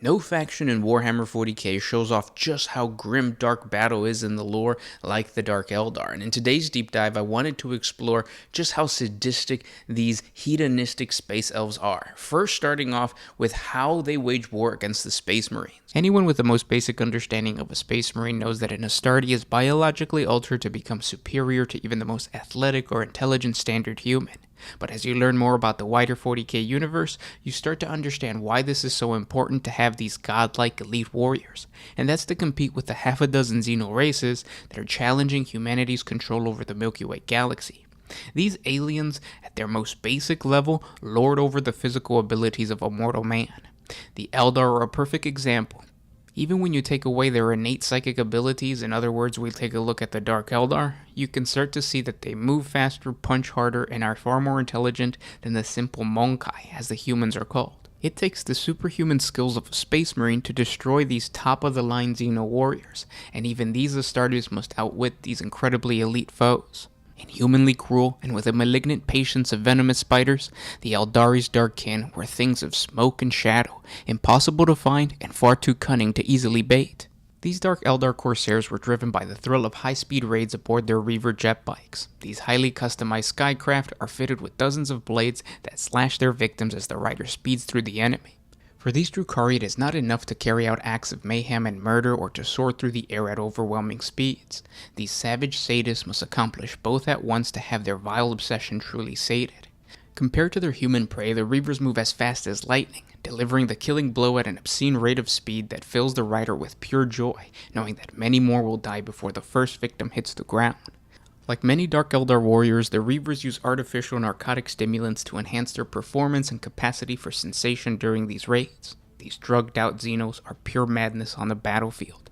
No faction in Warhammer 40K shows off just how grim dark battle is in the lore like the Dark Eldar, and in today's deep dive I wanted to explore just how sadistic these hedonistic space elves are. First starting off with how they wage war against the Space Marines. Anyone with the most basic understanding of a Space Marine knows that an Astartes is biologically altered to become superior to even the most athletic or intelligent standard human. But as you learn more about the wider 40k universe, you start to understand why this is so important to have these godlike elite warriors, and that's to compete with the half a dozen Xeno races that are challenging humanity's control over the Milky Way galaxy. These aliens, at their most basic level, lord over the physical abilities of a mortal man. The Eldar are a perfect example. Even when you take away their innate psychic abilities, in other words, we take a look at the Dark Eldar, you can start to see that they move faster, punch harder, and are far more intelligent than the simple Monkai, as the humans are called. It takes the superhuman skills of a Space Marine to destroy these top-of-the-line Xeno warriors, and even these Astartes must outwit these incredibly elite foes. Inhumanly cruel, and with a malignant patience of venomous spiders, the Eldari's dark kin were things of smoke and shadow, impossible to find and far too cunning to easily bait. These Dark Eldar Corsairs were driven by the thrill of high-speed raids aboard their Reaver jet bikes. These highly customized skycraft are fitted with dozens of blades that slash their victims as the rider speeds through the enemy. For these Drukhari, it is not enough to carry out acts of mayhem and murder or to soar through the air at overwhelming speeds. These savage sadists must accomplish both at once to have their vile obsession truly sated. Compared to their human prey, the Reavers move as fast as lightning, delivering the killing blow at an obscene rate of speed that fills the rider with pure joy, knowing that many more will die before the first victim hits the ground. Like many Dark Eldar warriors, the Reavers use artificial narcotic stimulants to enhance their performance and capacity for sensation during these raids. These drugged-out Xenos are pure madness on the battlefield.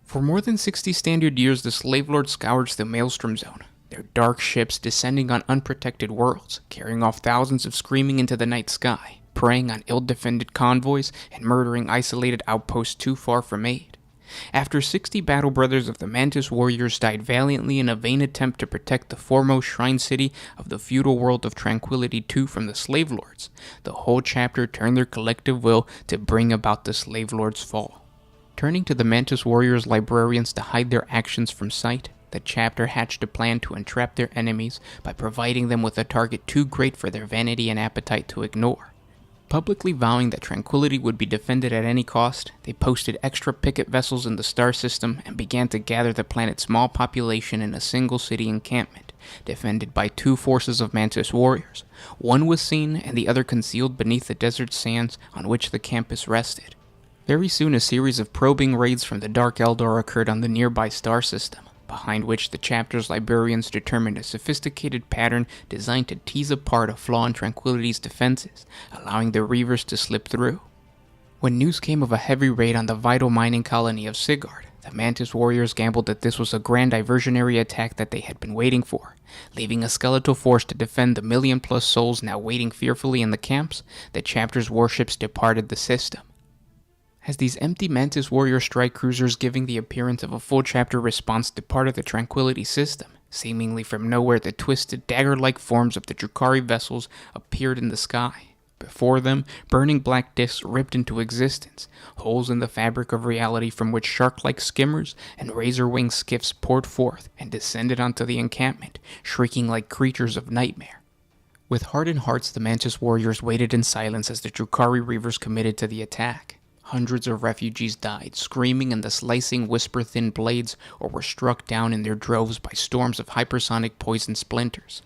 For more than 60 standard years, the Slave Lord scourged the Maelstrom Zone, their dark ships descending on unprotected worlds, carrying off thousands of screaming into the night sky, preying on ill-defended convoys, and murdering isolated outposts too far from aid. After 60 battle brothers of the Mantis warriors died valiantly in a vain attempt to protect the foremost shrine city of the feudal world of Tranquility II from the Slave Lords, the whole chapter turned their collective will to bring about the Slave Lords' fall. Turning to the Mantis warriors' librarians to hide their actions from sight, the chapter hatched a plan to entrap their enemies by providing them with a target too great for their vanity and appetite to ignore. Publicly vowing that Tranquility would be defended at any cost, they posted extra picket vessels in the star system and began to gather the planet's small population in a single city encampment, defended by two forces of Mantis warriors. One was seen and the other concealed beneath the desert sands on which the campus rested. Very soon a series of probing raids from the Dark Eldar occurred on the nearby star system, behind which the chapter's librarians determined a sophisticated pattern designed to tease apart a flaw in Tranquility's defenses, allowing the Reavers to slip through. When news came of a heavy raid on the vital mining colony of Sigard, the Mantis warriors gambled that this was a grand diversionary attack that they had been waiting for. Leaving a skeletal force to defend the million-plus souls now waiting fearfully in the camps, the chapter's warships departed the system. As these empty Mantis warrior strike cruisers giving the appearance of a full chapter response departed the Tranquility system, seemingly from nowhere the twisted dagger-like forms of the Drukhari vessels appeared in the sky. Before them, burning black discs ripped into existence, holes in the fabric of reality from which shark-like skimmers and razor-winged skiffs poured forth and descended onto the encampment, shrieking like creatures of nightmare. With hardened hearts, the Mantis warriors waited in silence as the Drukhari Reavers committed to the attack. Hundreds of refugees died, screaming in the slicing, whisper-thin blades, or were struck down in their droves by storms of hypersonic poison splinters.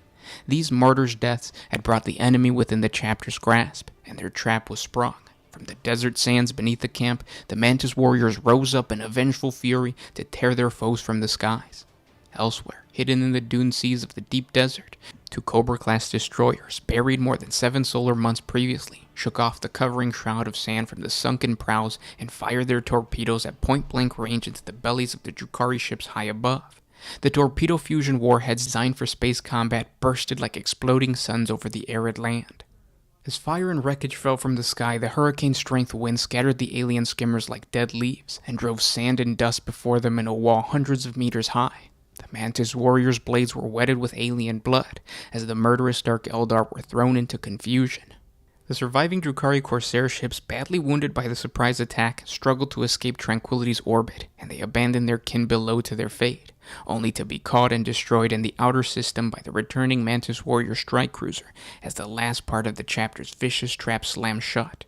These martyrs' deaths had brought the enemy within the chapter's grasp, and their trap was sprung. From the desert sands beneath the camp, the Mantis warriors rose up in a vengeful fury to tear their foes from the skies. Elsewhere, hidden in the dune seas of the deep desert, two Cobra-class destroyers, buried more than 7 solar months previously, shook off the covering shroud of sand from the sunken prows and fired their torpedoes at point-blank range into the bellies of the Drukhari ships high above. The torpedo fusion warheads designed for space combat bursted like exploding suns over the arid land. As fire and wreckage fell from the sky, the hurricane-strength wind scattered the alien skimmers like dead leaves and drove sand and dust before them in a wall hundreds of meters high. The Mantis warriors' blades were wetted with alien blood as the murderous Dark Eldar were thrown into confusion. The surviving Drukhari Corsair ships, badly wounded by the surprise attack, struggled to escape Tranquility's orbit, and they abandoned their kin below to their fate, only to be caught and destroyed in the outer system by the returning Mantis Warrior strike cruiser as the last part of the chapter's vicious trap slammed shut.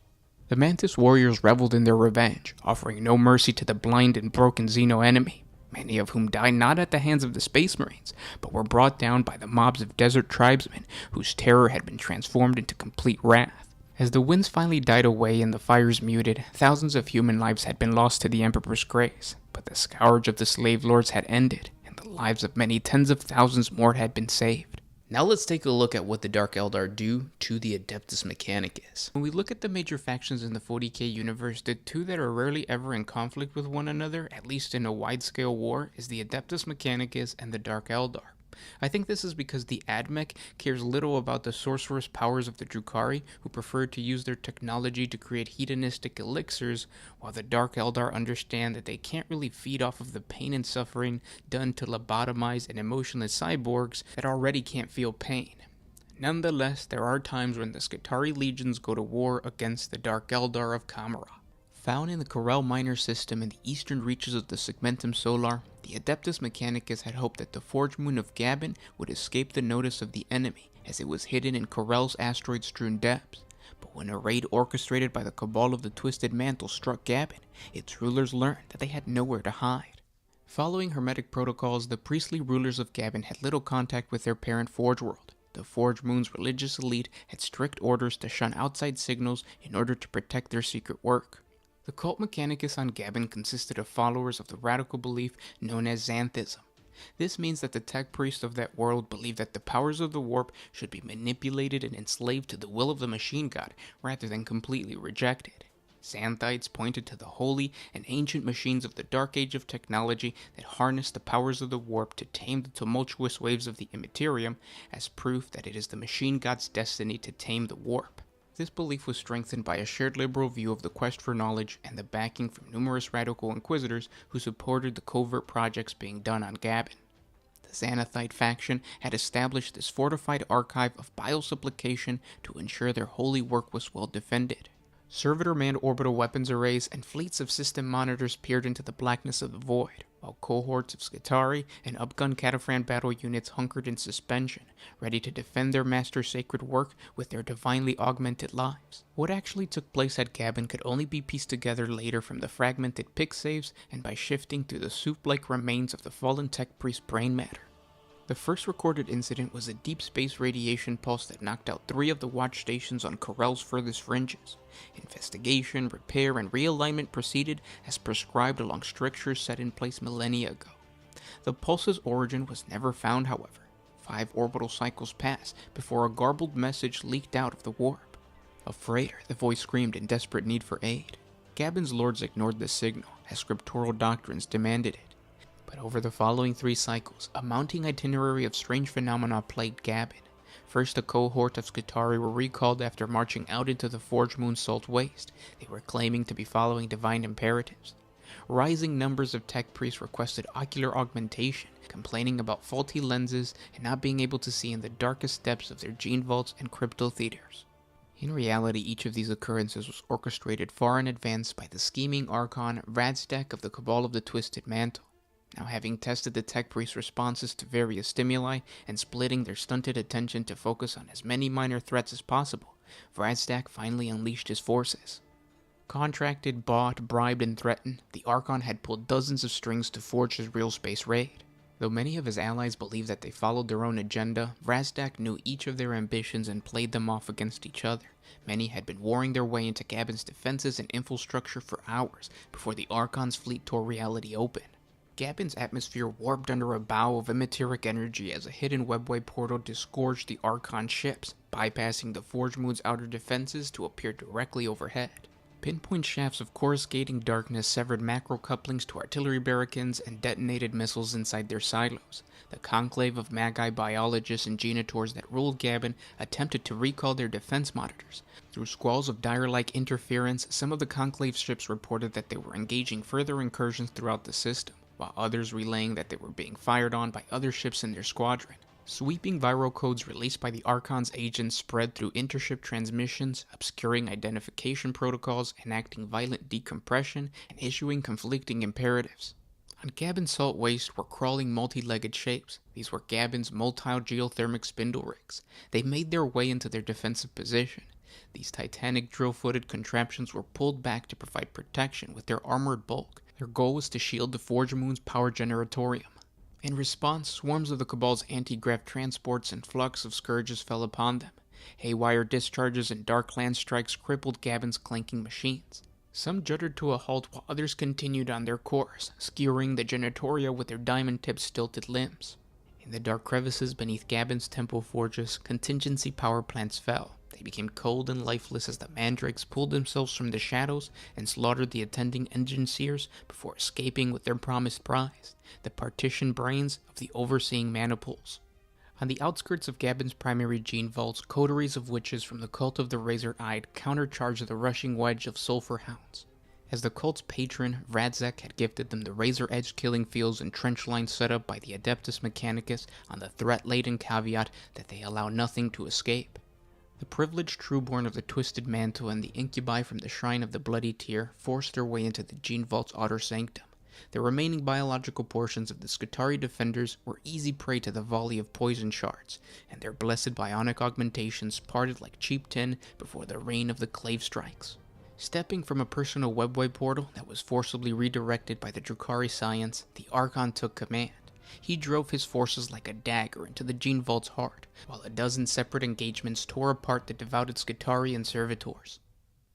The Mantis Warriors reveled in their revenge, offering no mercy to the blind and broken Xeno enemy, many of whom died not at the hands of the Space Marines, but were brought down by the mobs of desert tribesmen whose terror had been transformed into complete wrath. As the winds finally died away and the fires muted, thousands of human lives had been lost to the Emperor's grace, but the scourge of the slave lords had ended, and the lives of many tens of thousands more had been saved. Now let's take a look at what the Dark Eldar do to the Adeptus Mechanicus. When we look at the major factions in the 40k universe, the two that are rarely ever in conflict with one another, at least in a wide-scale war, is the Adeptus Mechanicus and the Dark Eldar. I think this is because the Admech cares little about the sorcerous powers of the Drukhari, who prefer to use their technology to create hedonistic elixirs, while the Dark Eldar understand that they can't really feed off of the pain and suffering done to lobotomized and emotionless cyborgs that already can't feel pain. Nonetheless, there are times when the Skitarii legions go to war against the Dark Eldar of Kamara. Found in the Corel Minor system in the eastern reaches of the Segmentum Solar, the Adeptus Mechanicus had hoped that the Forge Moon of Gabin would escape the notice of the enemy, as it was hidden in Corel's asteroid-strewn depths. But when a raid orchestrated by the Cabal of the Twisted Mantle struck Gabin, its rulers learned that they had nowhere to hide. Following hermetic protocols, the priestly rulers of Gabin had little contact with their parent Forge World. The Forge Moon's religious elite had strict orders to shun outside signals in order to protect their secret work. The cult Mechanicus on Gabin consisted of followers of the radical belief known as Xanthism. This means that the tech priests of that world believed that the powers of the warp should be manipulated and enslaved to the will of the machine god, rather than completely rejected. Xanthites pointed to the holy and ancient machines of the dark age of technology that harness the powers of the warp to tame the tumultuous waves of the immaterium as proof that it is the machine god's destiny to tame the warp. This belief was strengthened by a shared liberal view of the quest for knowledge and the backing from numerous radical inquisitors who supported the covert projects being done on Gabin. The Xanathite faction had established this fortified archive of biosupplication to ensure their holy work was well defended. Servitor manned orbital weapons arrays and fleets of system monitors peered into the blackness of the void, while cohorts of Skitarii and upgun Cataphrand battle units hunkered in suspension, ready to defend their master's sacred work with their divinely augmented lives. What actually took place at Gabin could only be pieced together later from the fragmented pick saves and by shifting through the soup-like remains of the fallen tech priest brain matter. The first recorded incident was a deep space radiation pulse that knocked out 3 of the watch stations on Corel's furthest fringes. Investigation, repair, and realignment proceeded as prescribed along strictures set in place millennia ago. The pulse's origin was never found, however. 5 orbital cycles passed before a garbled message leaked out of the warp. A freighter, the voice screamed in desperate need for aid. Gabin's lords ignored the signal, as scriptural doctrines demanded it. But over the following 3 cycles, a mounting itinerary of strange phenomena plagued Gabin. First, a cohort of Skitarii were recalled after marching out into the Forge Moon's salt waste. They were claiming to be following divine imperatives. Rising numbers of tech priests requested ocular augmentation, complaining about faulty lenses and not being able to see in the darkest depths of their gene vaults and crypto theaters. In reality, each of these occurrences was orchestrated far in advance by the scheming Archon Radstak of the Cabal of the Twisted Mantle. Now, having tested the tech priest's responses to various stimuli and splitting their stunted attention to focus on as many minor threats as possible, Radstak finally unleashed his forces. Contracted, bought, bribed, and threatened, the Archon had pulled dozens of strings to forge his real space raid. Though many of his allies believed that they followed their own agenda, Radstak knew each of their ambitions and played them off against each other. Many had been warring their way into Gabin's defenses and infrastructure for hours before the Archon's fleet tore reality open. Gabin's atmosphere warped under a bow of immateric energy as a hidden webway portal disgorged the Archon ships, bypassing the Forge Moon's outer defenses to appear directly overhead. Pinpoint shafts of coruscating darkness severed macro couplings to artillery barricades and detonated missiles inside their silos. The conclave of Magi biologists and genitors that ruled Gabin attempted to recall their defense monitors. Through squalls of dire-like interference, some of the conclave ships reported that they were engaging further incursions throughout the system, while others relaying that they were being fired on by other ships in their squadron. Sweeping viral codes released by the Archon's agents spread through intership transmissions, obscuring identification protocols, enacting violent decompression, and issuing conflicting imperatives. On Gabon's salt waste were crawling multi-legged shapes. These were Gabon's motile geothermic spindle rigs. They made their way into their defensive position. These titanic drill-footed contraptions were pulled back to provide protection with their armored bulk. Their goal was to shield the Forge Moon's power generatorium. In response, swarms of the Cabal's anti-grav transports and flux of scourges fell upon them. Haywire discharges and dark land strikes crippled Gabon's clanking machines. Some juddered to a halt while others continued on their course, skewering the genitoria with their diamond-tipped stilted limbs. In the dark crevices beneath Gabon's temple forges, contingency power plants fell. They became cold and lifeless as the mandrakes pulled themselves from the shadows and slaughtered the attending engine seers before escaping with their promised prize, the partitioned brains of the overseeing maniples. On the outskirts of Gabon's primary gene vaults, coteries of witches from the cult of the Razor-Eyed countercharged the rushing wedge of sulfur hounds. As the cult's patron, Radzak, had gifted them the razor-edged killing fields and trench lines set up by the Adeptus Mechanicus on the threat-laden caveat that they allow nothing to escape. The privileged trueborn of the Twisted Mantle and the incubi from the Shrine of the Bloody Tear forced their way into the Gene Vault's outer sanctum. The remaining biological portions of the Skitarii defenders were easy prey to the volley of poison shards, and their blessed bionic augmentations parted like cheap tin before the rain of the clave strikes. Stepping from a personal webway portal that was forcibly redirected by the Drukhari science, the Archon took command. He drove his forces like a dagger into the Gene Vault's heart, while a dozen separate engagements tore apart the devoted Skitarian servitors.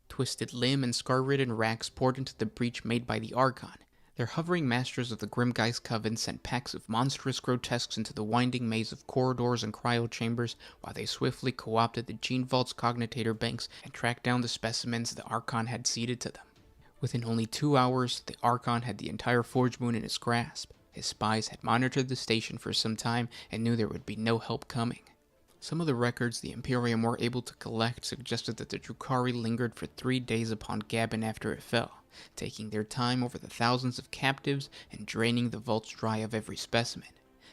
Twisted limb and scar-ridden racks poured into the breach made by the Archon. Their hovering masters of the Grimgeist Coven sent packs of monstrous grotesques into the winding maze of corridors and cryo-chambers, while they swiftly co-opted the Gene Vault's cognitator banks and tracked down the specimens the Archon had ceded to them. Within only 2 hours, the Archon had the entire Forge Moon in his grasp. His spies had monitored the station for some time and knew there would be no help coming. Some of the records the Imperium were able to collect suggested that the Drukhari lingered for 3 days upon Gabon after it fell, taking their time over the thousands of captives and draining the vaults dry of every specimen.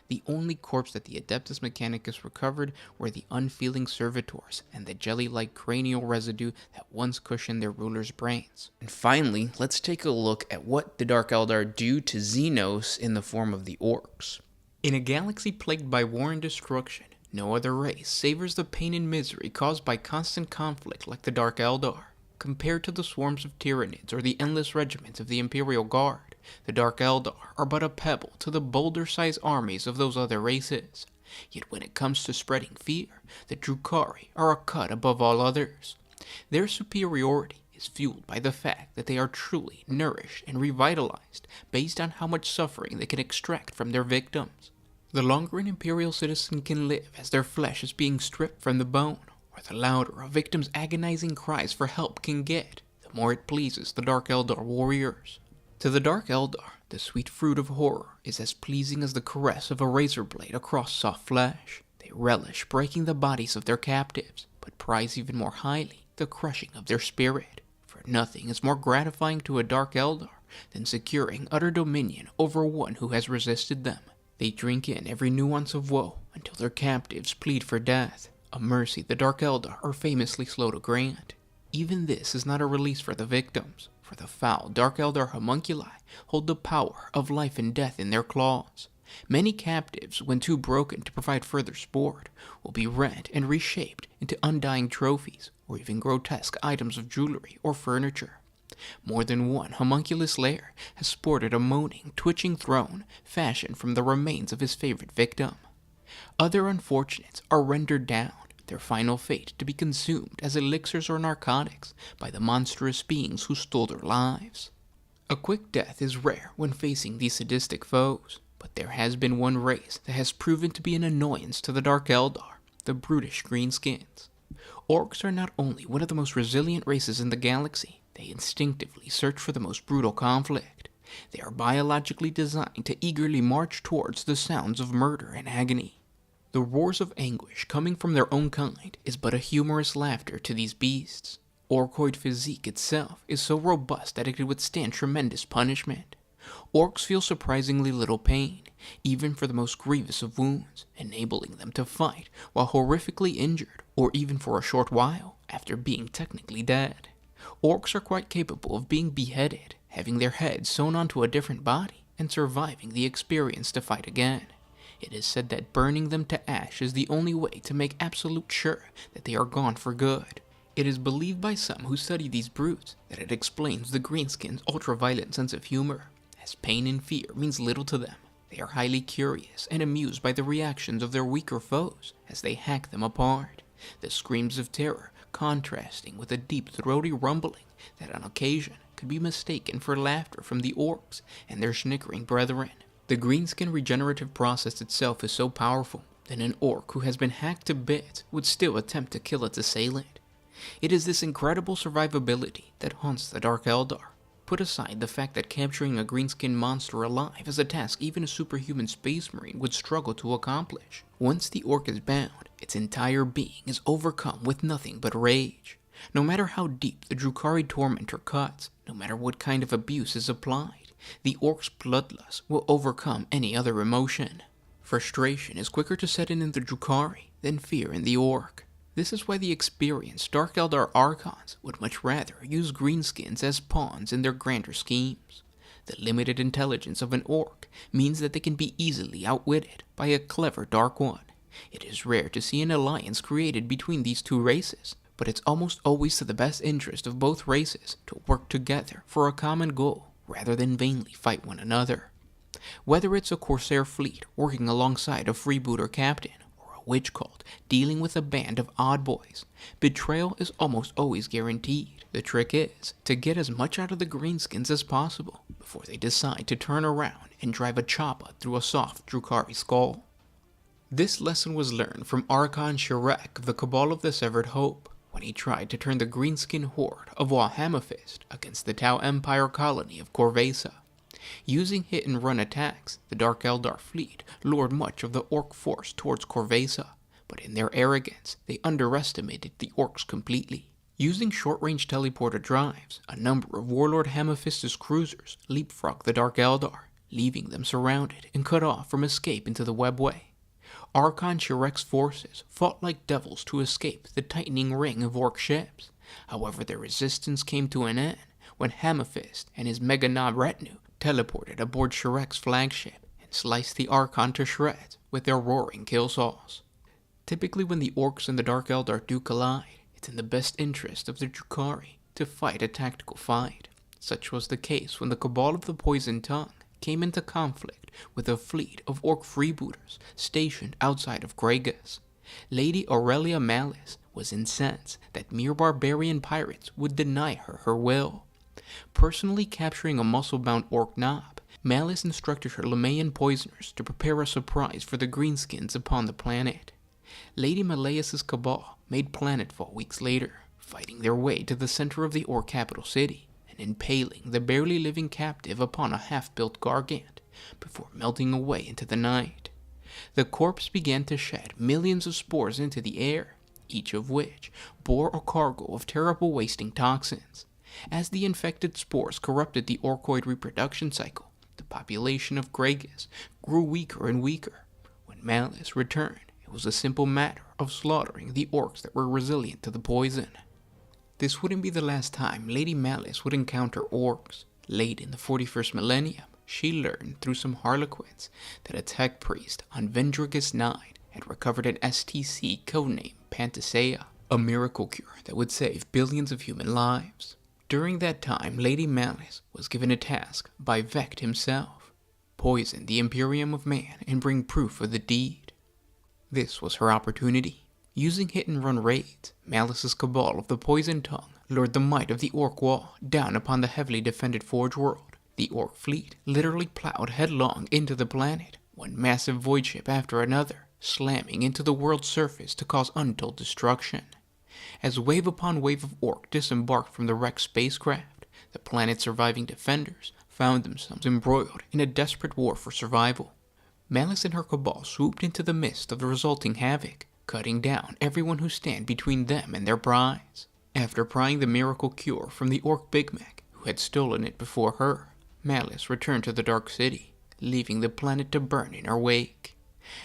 The only corpse that the Adeptus Mechanicus recovered were the unfeeling servitors and the jelly-like cranial residue that once cushioned their rulers' brains. And finally, let's take a look at what the Dark Eldar do to Xenos in the form of the orks. In a galaxy plagued by war and destruction, no other race savors the pain and misery caused by constant conflict like the Dark Eldar. Compared to the swarms of Tyranids or the endless regiments of the Imperial Guard, the Dark Eldar are but a pebble to the boulder-sized armies of those other races. Yet when it comes to spreading fear, the Drukhari are a cut above all others. Their superiority is fueled by the fact that they are truly nourished and revitalized based on how much suffering they can extract from their victims. The longer an Imperial citizen can live as their flesh is being stripped from the bone, or the louder a victim's agonizing cries for help can get, the more it pleases the Dark Eldar warriors. To the Dark Eldar, the sweet fruit of horror is as pleasing as the caress of a razor blade across soft flesh. They relish breaking the bodies of their captives, but prize even more highly the crushing of their spirit. For nothing is more gratifying to a Dark Eldar than securing utter dominion over one who has resisted them. They drink in every nuance of woe until their captives plead for death, a mercy the Dark Eldar are famously slow to grant. Even this is not a release for the victims, for the foul Dark Eldar homunculi hold the power of life and death in their claws. Many captives, when too broken to provide further sport, will be rent and reshaped into undying trophies, or even grotesque items of jewelry or furniture. More than one homunculus lair has sported a moaning, twitching throne fashioned from the remains of his favorite victim. Other unfortunates are rendered down, their final fate to be consumed as elixirs or narcotics by the monstrous beings who stole their lives. A quick death is rare when facing these sadistic foes, but there has been one race that has proven to be an annoyance to the Dark Eldar, the brutish greenskins. Orks are not only one of the most resilient races in the galaxy, they instinctively search for the most brutal conflict. They are biologically designed to eagerly march towards the sounds of murder and agony. The roars of anguish coming from their own kind is but a humorous laughter to these beasts. Orkoid physique itself is so robust that it could withstand tremendous punishment. Orks feel surprisingly little pain, even for the most grievous of wounds, enabling them to fight while horrifically injured, or even for a short while after being technically dead. Orcs are quite capable of being beheaded, having their heads sewn onto a different body, and surviving the experience to fight again. It is said that burning them to ash is the only way to make absolute sure that they are gone for good. It is believed by some who study these brutes that it explains the greenskins' ultra-violent sense of humor, as pain and fear means little to them. They are highly curious and amused by the reactions of their weaker foes as they hack them apart, the screams of terror contrasting with a deep throaty rumbling that on occasion could be mistaken for laughter from the orcs and their snickering brethren. The greenskin regenerative process itself is so powerful that an orc who has been hacked to bits would still attempt to kill its assailant. It is this incredible survivability that haunts the Dark Eldar. Put aside the fact that capturing a greenskin monster alive is a task even a superhuman space marine would struggle to accomplish. Once the orc is bound, its entire being is overcome with nothing but rage. No matter how deep the Drukhari tormentor cuts, no matter what kind of abuse is applied, the orc's bloodlust will overcome any other emotion. Frustration is quicker to set in the Drukhari than fear in the orc. This is why the experienced Dark Eldar Archons would much rather use greenskins as pawns in their grander schemes. The limited intelligence of an orc means that they can be easily outwitted by a clever Dark One. It is rare to see an alliance created between these two races, but it's almost always to the best interest of both races to work together for a common goal rather than vainly fight one another. Whether it's a Corsair fleet working alongside a freebooter captain, witch cult dealing with a band of odd boys, betrayal is almost always guaranteed. The trick is to get as much out of the greenskins as possible before they decide to turn around and drive a choppa through a soft Drukhari skull. This lesson was learned from Archon Shrek of the Cabal of the Severed Hope when he tried to turn the greenskin horde of Warhammer against the Tau Empire colony of Corvesa. Using hit-and-run attacks, the Dark Eldar fleet lured much of the orc force towards Corvesa, but in their arrogance, they underestimated the orcs completely. Using short-range teleporter drives, a number of Warlord Hammerfist's cruisers leapfrogged the Dark Eldar, leaving them surrounded and cut off from escape into the webway. Archon Shrek's forces fought like devils to escape the tightening ring of orc ships. However, their resistance came to an end when Hammerfist and his Mega Nob retinue teleported aboard Shrek's flagship and sliced the Archon to shreds with their roaring kill saws. Typically when the orcs and the Dark Eldar do collide, it's in the best interest of the Drukhari to fight a tactical fight. Such was the case when the Cabal of the Poison Tongue came into conflict with a fleet of orc freebooters stationed outside of Gragas. Lady Aurelia Malice was incensed that mere barbarian pirates would deny her her will. Personally capturing a muscle-bound orc knob, Malice instructed her Lemaean poisoners to prepare a surprise for the greenskins upon the planet. Lady Maleus's cabal made planetfall weeks later, fighting their way to the center of the orc capital city and impaling the barely living captive upon a half-built gargant before melting away into the night. The corpse began to shed millions of spores into the air, each of which bore a cargo of terrible wasting toxins. As the infected spores corrupted the orcoid reproduction cycle, the population of Gragas grew weaker and weaker. When Malice returned, it was a simple matter of slaughtering the orcs that were resilient to the poison. This wouldn't be the last time Lady Malice would encounter orcs. Late in the 41st millennium, she learned through some harlequins that a tech priest on Vendrigus 9 had recovered an STC codenamed Panacea, a miracle cure that would save billions of human lives. During that time, Lady Malice was given a task by Vecht himself: poison the Imperium of Man and bring proof of the deed. This was her opportunity. Using hit-and-run raids, Malice's cabal of the Poison Tongue lured the might of the Orc Wall down upon the heavily defended Forge World. The Orc fleet literally plowed headlong into the planet, one massive void ship after another, slamming into the world's surface to cause untold destruction. As wave upon wave of orc disembarked from the wrecked spacecraft, the planet's surviving defenders found themselves embroiled in a desperate war for survival. Malice and her cabal swooped into the midst of the resulting havoc, cutting down everyone who stood between them and their prize. After prying the miracle cure from the orc Big Mac, who had stolen it before her, Malice returned to the Dark City. leaving the planet to burn in her wake.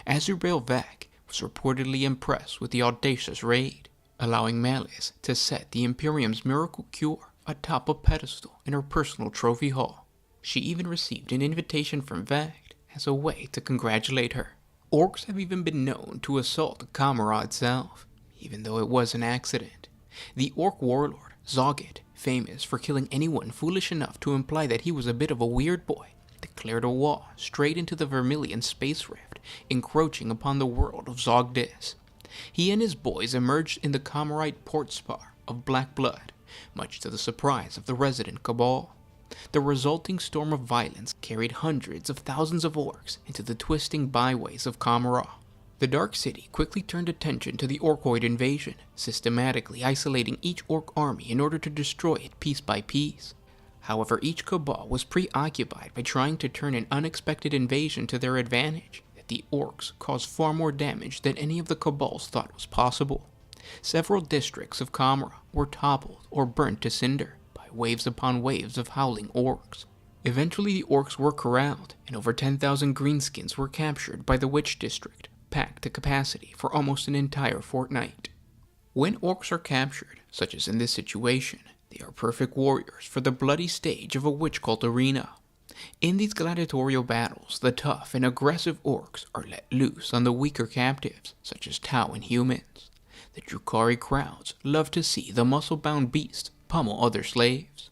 Azrael Vak was reportedly impressed with the audacious raid, allowing Malice to set the Imperium's miracle cure atop a pedestal in her personal trophy hall. She even received an invitation from Vakt as a way to congratulate her. Orcs have even been known to assault Kamara itself, even though it was an accident. The orc warlord, Zoggit, famous for killing anyone foolish enough to imply that he was a bit of a weird boy, declared a war straight into the Vermilion space rift, encroaching upon the world of Zogdis. He and his boys emerged in the Kamarite port spar of black blood, much to the surprise of the resident Cabal. The resulting storm of violence carried hundreds of thousands of orcs into the twisting byways of Kamara. The Dark City quickly turned attention to the Orkoid invasion, systematically isolating each orc army in order to destroy it piece by piece. However, each Cabal was preoccupied by trying to turn an unexpected invasion to their advantage, that the orcs caused far more damage than any of the Cabals thought was possible. Several districts of Kamara were toppled or burnt to cinder by waves upon waves of howling orcs. Eventually the orcs were corralled, and over 10,000 greenskins were captured by the Witch District, packed to capacity for almost an entire fortnight. When orcs are captured, such as in this situation, they are perfect warriors for the bloody stage of a witch cult arena. In these gladiatorial battles, the tough and aggressive orcs are let loose on the weaker captives, such as Tau and humans. The Drukhari crowds love to see the muscle-bound beast pummel other slaves.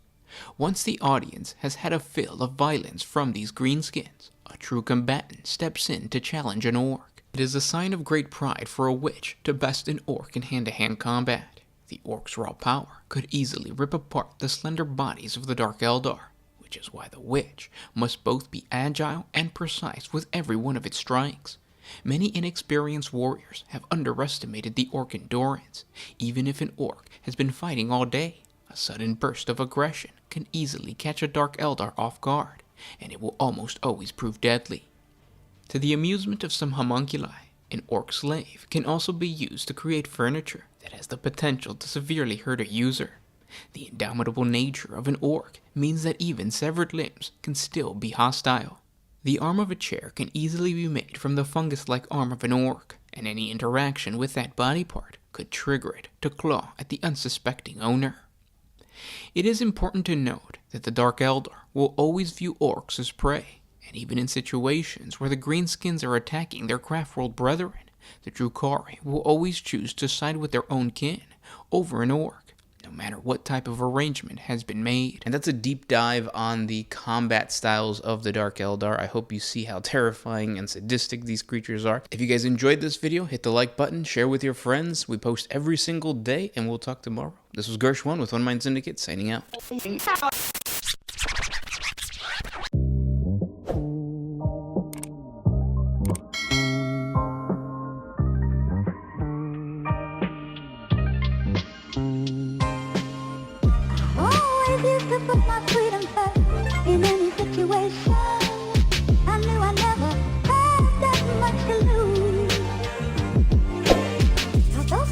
Once the audience has had a fill of violence from these greenskins, a true combatant steps in to challenge an orc. It is a sign of great pride for a witch to best an orc in hand-to-hand combat. The orc's raw power could easily rip apart the slender bodies of the Dark Eldar, which is why the witch must both be agile and precise with every one of its strikes. Many inexperienced warriors have underestimated the orc endurance. Even if an orc has been fighting all day, a sudden burst of aggression can easily catch a Dark Eldar off guard, and it will almost always prove deadly. To the amusement of some homunculi, an orc slave can also be used to create furniture that has the potential to severely hurt a user. The indomitable nature of an orc means that even severed limbs can still be hostile. The arm of a chair can easily be made from the fungus-like arm of an orc, and any interaction with that body part could trigger it to claw at the unsuspecting owner. It is important to note that the Dark Eldar will always view orcs as prey, and even in situations where the greenskins are attacking their craft-world brethren, the Drukhari will always choose to side with their own kin over an orc, no matter what type of arrangement has been made. And that's a deep dive on the combat styles of the Dark Eldar. I hope you see how terrifying and sadistic these creatures are. If you guys enjoyed this video, hit the like button, share with your friends. We post every single day, and we'll talk tomorrow. This was Gersh1 with One Mind Syndicate, signing out. Always used to put my freedom first in any situation.